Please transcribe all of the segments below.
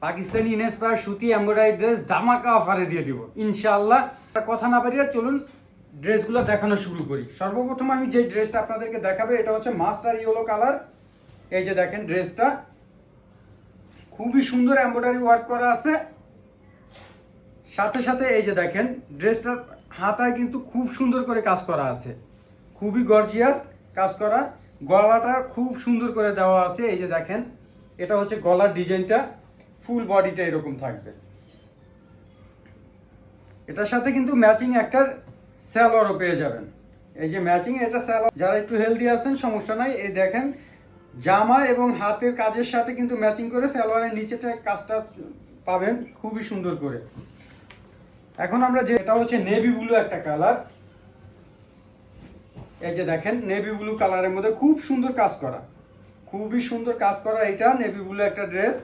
Pakistani inspire সুতি embroidery dress ধামাকা অফারে দিয়ে দিব ইনশাআল্লাহ। কথা না বাড়িয়ে চলুন ড্রেসগুলো দেখানো শুরু করি। সর্বপ্রথম আমি যে ড্রেসটা আপনাদেরকে দেখাবো এটা হচ্ছে মাস্টার ইয়েলো কালার। এই যে দেখেন ড্রেসটা খুবই সুন্দর এমব্রয়ডারি ওয়ার্ক করা আছে, সাথে সাথে এই যে দেখেন ড্রেসটার হাতায় কিন্তু খুব সুন্দর করে কাজ করা আছে, খুবই গর্জিয়াস কাজ করা। গলাটা খুব সুন্দর করে দেওয়া আছে। এই যে দেখেন এটা হচ্ছে গলার ডিজাইনটা, ফুল বডিটা এরকম থাকবে। এটার সাথে কিন্তু ম্যাচিং একটা সালোয়ারও পেয়ে যাবেন। এই যে ম্যাচিং এটা সালোয়ার, যারা একটু হেলদি আছেন সমস্যা নাই। এই দেখেন জামা এবং হাতের কাজের সাথে কিন্তু ম্যাচিং করে সালোয়ারের নিচেটা কাজটা পাবেন খুবই সুন্দর করে। এখন আমরা যে এটা হচ্ছে নেভি ব্লু একটা কালার। এই যে দেখেন নেভি ব্লু কালারের মধ্যে খুব সুন্দর কাজ করা, খুবই সুন্দর কাজ করা। এটা নেভি ব্লু একটা ড্রেস।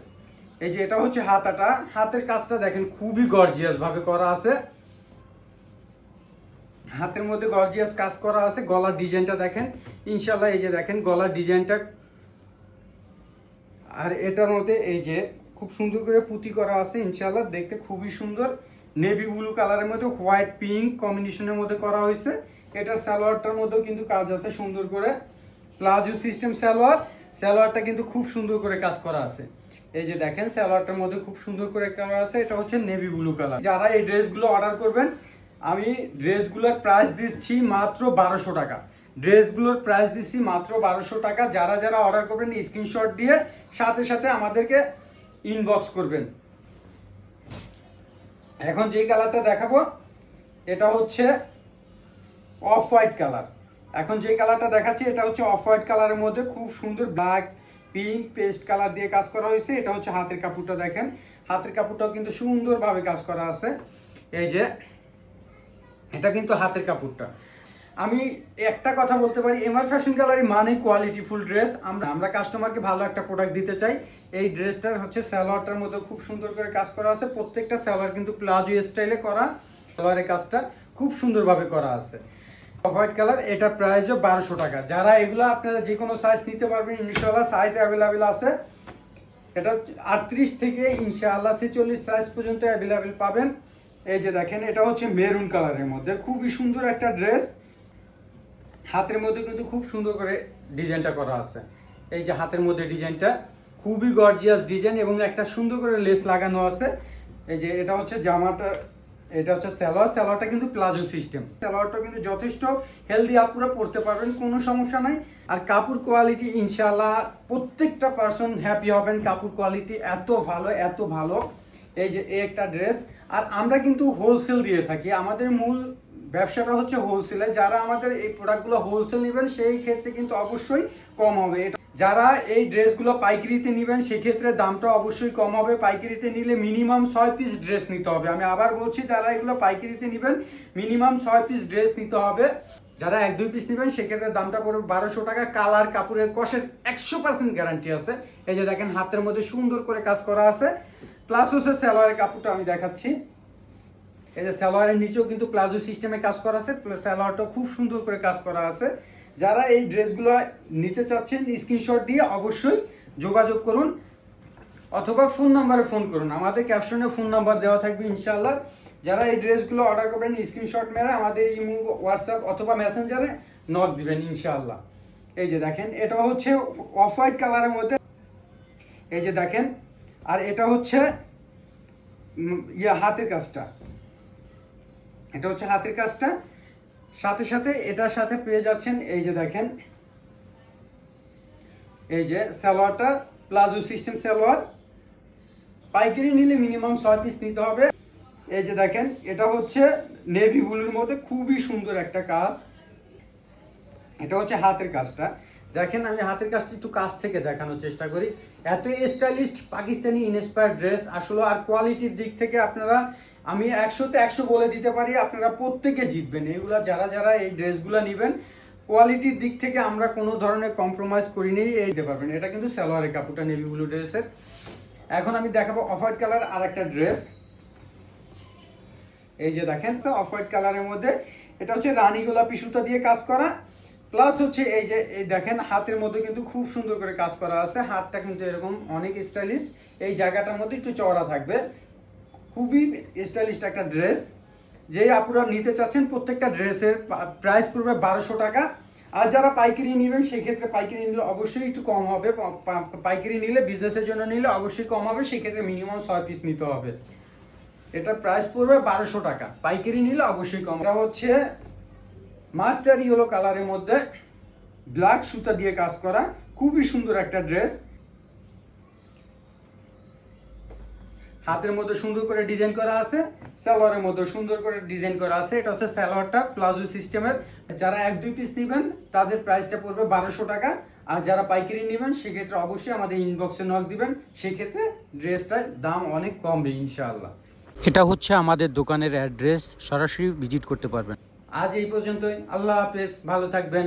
এই যে এটা হচ্ছে হাতাটা, হাতের কাজটা দেখেন খুবই গর্জিয়াস ভাবে করা আছে, হাতের মধ্যে গর্জিয়াস কাজ করা আছে। গলার ডিজাইনটা দেখেন ইনশাআল্লাহ, এই যে দেখেন গলার ডিজাইনটা, আর এটার মধ্যে এই যে খুব সুন্দর করে পুঁতি করা আছে ইনশাআল্লাহ, দেখতে খুবই সুন্দর। নেভি ব্লু কালারের মধ্যে হোয়াইট পিঙ্ক কম্বিনেশনের মধ্যে করা হয়েছে। এটার সালোয়ারটার মধ্যেও কিন্তু কাজ আছে সুন্দর করে, প্লাজো সিস্টেম সালোয়ার। সালোয়ারটা কিন্তু খুব সুন্দর করে কাজ করা আছে। এই যে দেখেন সালোয়ারটার মধ্যে খুব সুন্দর করে করা আছে। এটা হচ্ছে নেভি ব্লু কালার। যারা এই ড্রেসগুলো অর্ডার করবেন, আমি ড্রেসগুলোর প্রাইস দিচ্ছি মাত্র 1200 টাকা। ড্রেসগুলোর প্রাইস দিচ্ছি মাত্র 1200 টাকা। যারা যারা অর্ডার করবেন স্ক্রিনশট দিয়ে সাথে সাথে আমাদেরকে ইনবক্স করবেন। এখন যে কালারটা দেখাবো এটা হচ্ছে অফ হোয়াইট কালার। এখন যে কালারটা দেখাচ্ছি এটা হচ্ছে অফ হোয়াইট কালারের মধ্যে খুব সুন্দর ব্ল্যাক পিঙ্ক পেস্ট কালার দিয়ে কাজ করা হয়েছে। এটা হচ্ছে হাতের কাপড়টা, দেখেন হাতের কাপড়টাও কিন্তু সুন্দরভাবে কাজ করা আছে। এই যে এটা কিন্তু হাতের কাপড়টা। আমি একটা কথা বলতে পারি, এমআর ফ্যাশন গ্যালারি মানে কোয়ালিটিফুল ড্রেস। আমরা কাস্টমারকে ভালো একটা প্রোডাক্ট দিতে চাই। এই ড্রেসটার হচ্ছে সালোয়ারটার মধ্যে খুব সুন্দর করে কাজ করা আছে। প্রত্যেকটা সালোয়ার কিন্তু প্লাজো স্টাইলে করা, সালোয়ারের কাজটা খুব সুন্দরভাবে করা আছে। অফ হোয়াইট কালার, এটা প্রাইসও 1200 টাকা। যারা এগুলো আপনারা যে কোনো সাইজ নিতে পারবেন ইনশাআল্লাহ, সাইজ অ্যাভেলেবেল আছে। এটা 38 থেকে ইনশাআল্লাহ 46 সাইজ পর্যন্ত অ্যাভেলেবেল পাবেন। এই যে দেখেন এটা হচ্ছে মেরুন কালারের মধ্যে খুবই সুন্দর একটা ড্রেস। হাতের মধ্যে কিন্তু খুব সুন্দর করে ডিজাইনটা করা আছে। এই যে হাতের মধ্যে ডিজাইনটা খুবই গর্জিয়াস ডিজাইন এবং একটা সুন্দর করে লেস লাগানো আছে। এই যে এটা হচ্ছে জামাটা, এটা হচ্ছে সালোয়ার। সালোয়ারটা কিন্তু প্লাজো সিস্টেম। সালোয়ারটা কিন্তু যথেষ্ট হেলদি, আপুরা পরতে পারবেন, কোনো সমস্যা নাই। আর কাপড় কোয়ালিটি ইনশাআল্লাহ প্রত্যেকটা পারসন হ্যাপি হবেন। কাপড় কোয়ালিটি এত ভালো, এত ভালো। এই যে এই একটা ড্রেস। আর আমরা কিন্তু হোলসেল দিয়ে থাকি, আমাদের মূল ব্যবসাটা হচ্ছে হোলসেলে। যারা আমাদের এই প্রোডাক্টগুলো হোলসেল নেবেন সেই ক্ষেত্রে কিন্তু অবশ্যই কম হবে। যারা এই ড্রেসগুলো পাইকারিতে নেবেন সেক্ষেত্রে দামটা অবশ্যই কম হবে। পাইকারিতে নিলে মিনিমাম 6 পিস ড্রেস নিতে হবে। আমি আবার বলছি, যারা এগুলো পাইকারিতে নেবেন মিনিমাম 6 পিস ড্রেস নিতে হবে। যারা 1-2 পিস নেবেন সেক্ষেত্রে দামটা পড়বে 1200 টাকা। কালার কাপড়ের কষের 100% গ্যারান্টি আছে। এই যে দেখেন হাতের মধ্যে সুন্দর করে কাজ করা আছে। প্লাস হচ্ছে সালোয়ারের কাপড়টা আমি দেখাচ্ছি। এই যে সালোয়ারের নিচেও কিন্তু প্লাজো সিস্টেমে কাজ করা আছে, সালোয়ারটা খুব সুন্দর করে কাজ করা আছে। যারা এই ড্রেসগুলো নিতে চাচ্ছেন স্ক্রিনশট দিয়ে অবশ্যই যোগাযোগ করুন অথবা ফোন নাম্বারে ফোন করুন। আমাদের ক্যাপশনে ফোন নাম্বার দেওয়া থাকবে ইনশাআল্লাহ। যারা এই ড্রেসগুলো অর্ডার করবেন স্ক্রিনশট মেরে আমাদের ইমো, হোয়াটসঅ্যাপ অথবা মেসেঞ্জারে নক দিবেন ইনশাআল্লাহ। এই যে দেখেন এটা হচ্ছে অফ হোয়াইট কালারের মধ্যে, এই যে দেখেন। আর এটা হচ্ছে হাতের কাজটা, এটা হচ্ছে হাতের কাজটা। সাথে সাথে এটার সাথে পেয়ে যাচ্ছেন এই যে দেখেন এই যে সালোয়ারটা প্লাজো সিস্টেম সালোয়ার। পাইকারি নিলে মিনিমাম 6 পিস নিতে হবে। এই যে দেখেন এটা হচ্ছে নেভি ব্লুর মধ্যে খুবই সুন্দর একটা কাজ। এটা হচ্ছে হাতের কাজটা, দেখেন আমি হাতের কাজটা একটু কাছ থেকে দেখানোর চেষ্টা করি। এত স্টাইলিশ পাকিস্তানি ইন্সপায়ার্ড ড্রেস আসলে। আর কোয়ালিটির দিক থেকে আপনারা, আমি 100-তে 100 বলে দিতে পারি, আপনারা প্রত্যেকে জিতবেন। এগুলা যারা যারা এই ড্রেসগুলো নেবেন কোয়ালিটির দিক থেকে আমরা কোনো ধরনের কম্প্রোমাইজ করিনি, এই দিতে পারবেন। এটা কিন্তু সালোয়ারের কাপড়টা নেভি ব্লু ড্রেসের। এখন আমি দেখাবো অফ হোয়াইট কালার আর একটা ড্রেস। এই যে দেখেন অফ হোয়াইট কালারের মধ্যে এটা হচ্ছে রানী গোলাপি সুতা দিয়ে কাজ করা, প্লাস হচ্ছে এই যে এই দেখেন হাতের মধ্যে কিন্তু খুব সুন্দর করে কাজ করা আছে, হাতটা কিন্তু এরকম অনেক স্টাইলিশ, এই জায়গাটার মধ্যে একটু চওড়া থাকবে, খুবই স্টাইলিশ একটা ড্রেস। যে আপুরা নিতে চাচ্ছেন প্রত্যেকটা ড্রেসের প্রাইস পড়বে 1200 টাকা। আর যারা পাইকারি নেবেন সেক্ষেত্রে পাইকারি নিলে অবশ্যই একটু কম হবে, পাইকারি নিলে বিজনেসের জন্য নিলে অবশ্যই কম হবে, সেক্ষেত্রে মিনিমাম 6 পিস নিতে হবে। এটা প্রাইস পড়বে 1200 টাকা, পাইকারি নিলে অবশ্যই কম। এটা হচ্ছে মাস্টার ইয়েলো কালারের মধ্যে ব্ল্যাক সুতা দিয়ে কাজ করা, খুবই সুন্দর একটা ড্রেস। হাতের মধ্যে সুন্দর করে ডিজাইন করা আছে, সালোয়ারের মধ্যে সুন্দর করে ডিজাইন করা আছে। এটা হচ্ছে সালোয়ারটা প্লাজো সিস্টেমের। যারা 1-2 পিস নেবেন তাদের প্রাইসটা পড়বে 1200 টাকা। আর যারা পাইকারি নেবেন সেক্ষেত্রে অবশ্যই আমাদের ইনবক্সে নক দিবেন, সেক্ষেত্রে ড্রেসটার দাম অনেক কমবে ইনশাআল্লাহ। এটা হচ্ছে আমাদের দোকানের অ্যাড্রেস, সরাসরি ভিজিট করতে পারবেন। আজ এই পর্যন্তই, আল্লাহ হাফেজ, ভালো থাকবেন।